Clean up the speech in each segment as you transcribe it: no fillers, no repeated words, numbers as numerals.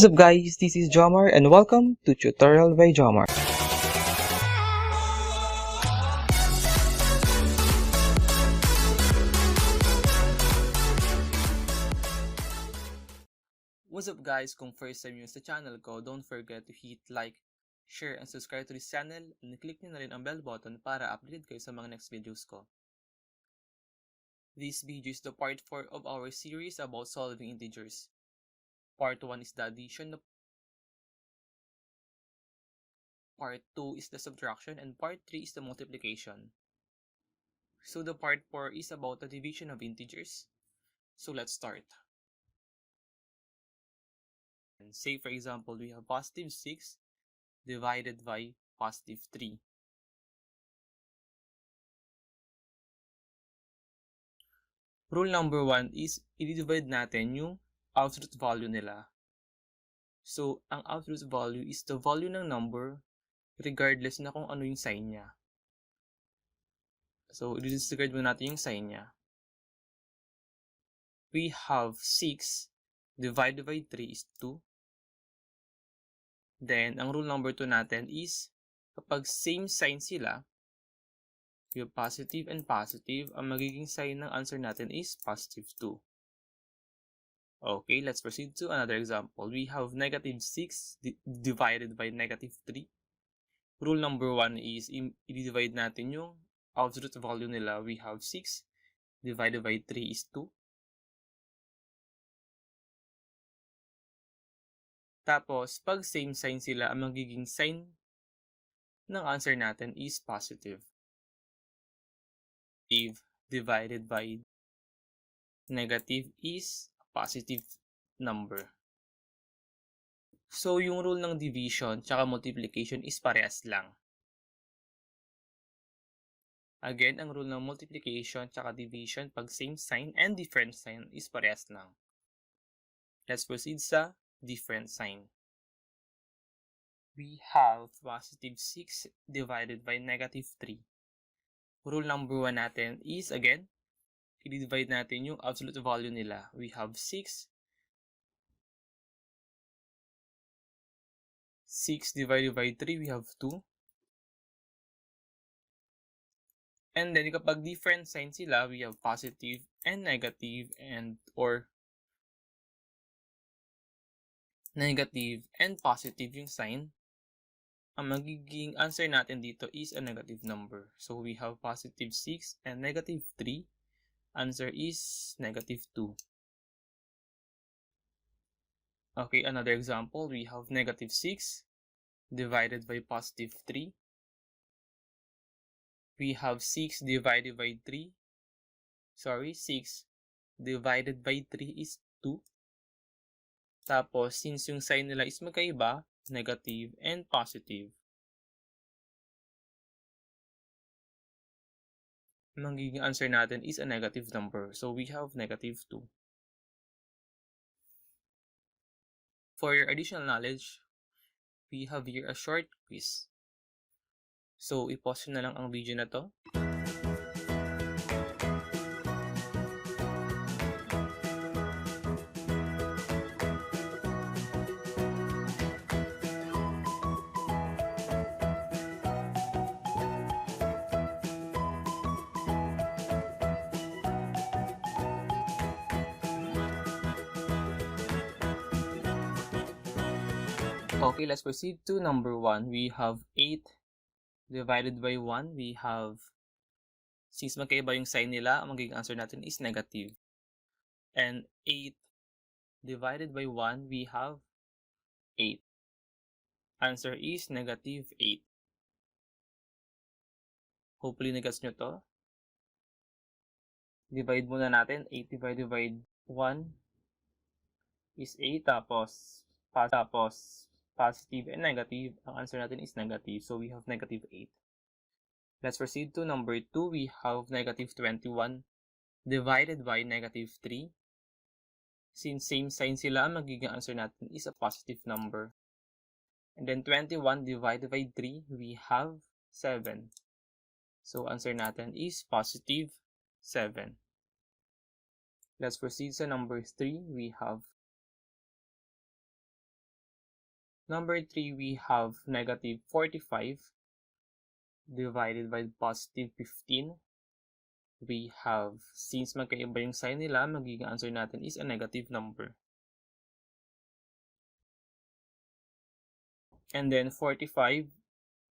What's up guys, this is Jomar and welcome to Tutorial by Jomar. What's up guys, kung first time nyo sa channel ko, don't forget to hit like, share, and subscribe to this channel and click nyo na rin ang bell button para updated kayo sa mga next videos ko. This video is the part 4 of our series about solving integers. Part 1 is the addition, part 2 is the subtraction, and part 3 is the multiplication. So the part 4 is about the division of integers. So let's start. And say for example, we have positive 6 divided by positive 3. Rule number 1 is i-divide natin yung absolute value nila. So, ang absolute value is the value ng number regardless na kung ano yung sign niya. So, i-disregard muna natin yung sign niya. We have 6 divided by 3 is 2. Then, ang rule number 2 natin is kapag same sign sila, yung positive and positive, ang magiging sign ng answer natin is positive 2. Okay, let's proceed to another example. We have negative 6 divided by negative 3. Rule number 1 is i-divide natin yung absolute value nila. We have 6 divided by 3 is 2. Tapos, pag same sign sila, ang magiging sign ng answer natin is positive. If divided by negative is a positive number. So, yung rule ng division tsaka multiplication is parehas lang. Again, ang rule ng multiplication tsaka division pag same sign and different sign is parehas lang. Let's proceed sa different sign. We have positive 6 divided by negative 3. Rule number 1 natin is, again, i-divide natin yung absolute value nila. We have 6 divided by 3, we have 2. And then, kapag different sign sila, we have positive and negative or negative and positive yung sign. Ang magiging answer natin dito is a negative number. So, we have positive 6 and negative 3. Answer is negative 2. Okay, another example. We have negative 6 divided by positive 3. We have 6 divided by 3. 6 divided by 3 is 2. Tapos, since yung sign nila is magkaiba, negative and positive, magiging answer natin is a negative number. So, we have negative 2. For your additional knowledge, we have here a short quiz. So, i-pause na lang ang video na to. Okay, let's proceed to number 1. We have 8 divided by 1. We have, since magkaiba yung sign nila, ang magiging answer natin is negative. And 8 divided by 1, we have 8. Answer is negative 8. Hopefully, nagets nyo to. Divide muna natin. 8 divided by 1 is 8. Tapos positive and negative, ang answer natin is negative. So, we have negative 8. Let's proceed to number 2. We have negative 21 divided by negative 3. Since same sign sila, ang magiging answer natin is a positive number. And then 21 divided by 3, we have 7. So, answer natin is positive 7. Let's proceed sa number 3. We have Number 3, we have negative 45 divided by positive 15. We have, since magkaiba yung sign nila, magiging answer natin is a negative number. And then 45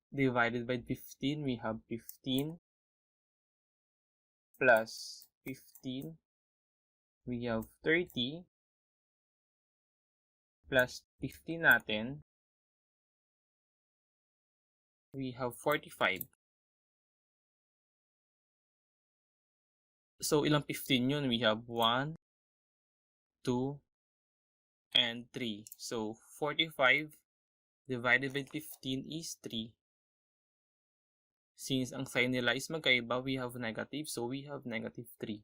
divided by 15, we have 15 plus 15, we have 30 plus 15 natin, we have 45. So, ilang 15 yun? We have 1, 2, and 3. So, 45 divided by 15 is 3. Since ang sign nila is magkaiba, we have negative. So, we have negative 3.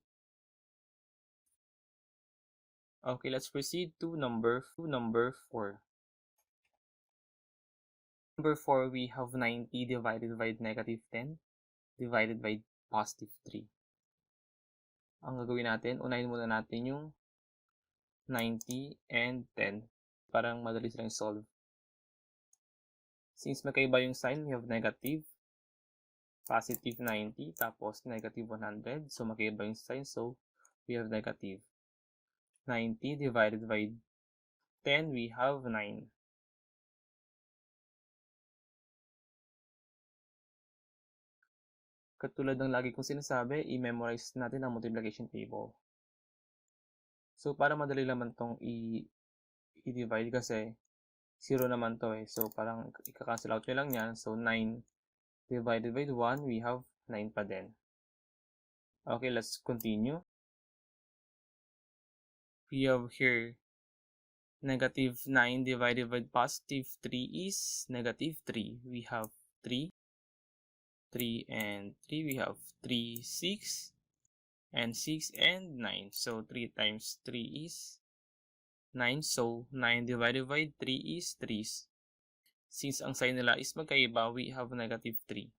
Okay, let's proceed to number 4. Number 4, we have 90 divided by negative 10 divided by positive 3. Ang gagawin natin, unahin muna natin yung 90 and 10. Parang madali silang solve. Since magkaiba yung sign, we have negative, positive 90, tapos negative 100. So, magkaiba yung sign. So, we have negative 90 divided by 10, we have 9. Katulad ng lagi kong sinasabi, i-memorize natin ang multiplication table. So, para madali naman itong i-divide kasi 0 naman to eh. So, parang ika-cancel out nyo lang yan. So, 9 divided by 1, we have 9 pa din. Okay, let's continue. We have here negative 9 divided by positive 3 is negative 3. We have 3, 3, and 3. We have 3, 6, and 6, and 9. So, 3 times 3 is 9. So, 9 divided by 3 is 3. Since ang sign nila is magkaiba, we have negative 3.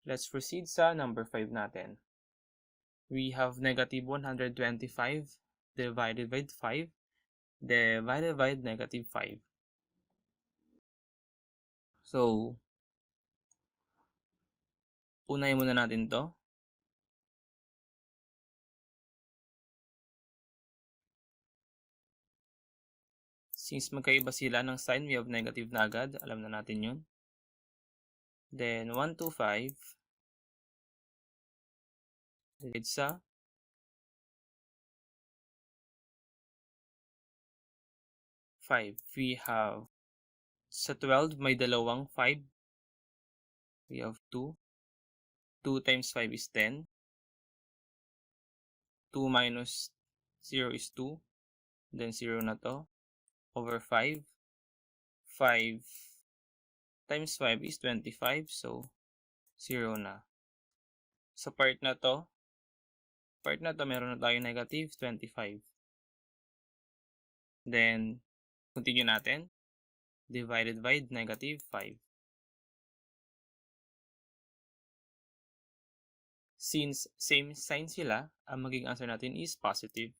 Let's proceed sa number 5 natin. We have negative 125 divided by 5 divided by negative 5. So, unahin muna natin to. Since magkaiba sila ng sign, we have negative na agad. Alam na natin yun. Then, 125 divided sa 5. We have, sa 12, may dalawang 5. We have 2. 2 times 5 is 10. 2 minus 0 is 2. Then 0 na to. Over 5. 5 times 5 is 25. So, 0 na. Sa part na to, meron na tayo negative 25. Then, continue natin. Divided by negative 5. Since same sign sila, ang magiging answer natin is positive.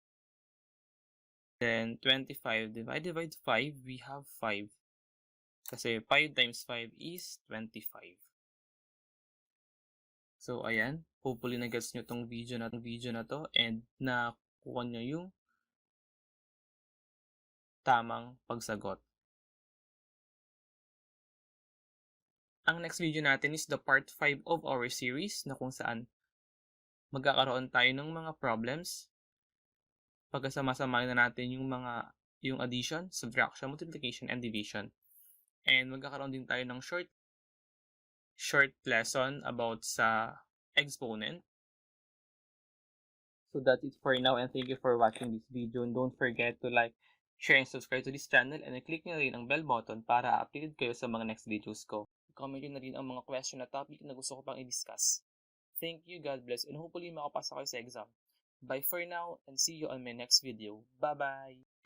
Then, 25 divided by 5, we have 5. Kasi 5 times 5 is 25. So, ayan. Hopefully, nag-gets nyo itong video na to and nakuha nyo yung tamang pagsagot. Ang next video natin is the part 5 of our series na kung saan magkakaroon tayo ng mga problems. Pagkasama-samahin na natin yung addition, subtraction, multiplication, and division. And magkakaroon din tayo ng short lesson about sa exponent. So that's it for now and thank you for watching this video. And don't forget to like, share, and subscribe to this channel and click nyo rin ang bell button para updated kayo sa mga next videos ko. Comment nyo na rin ang mga question na topic na gusto ko pang i-discuss. Thank you, God bless, and hopefully makapasa kayo sa exam. Bye for now and see you on my next video. Bye-bye!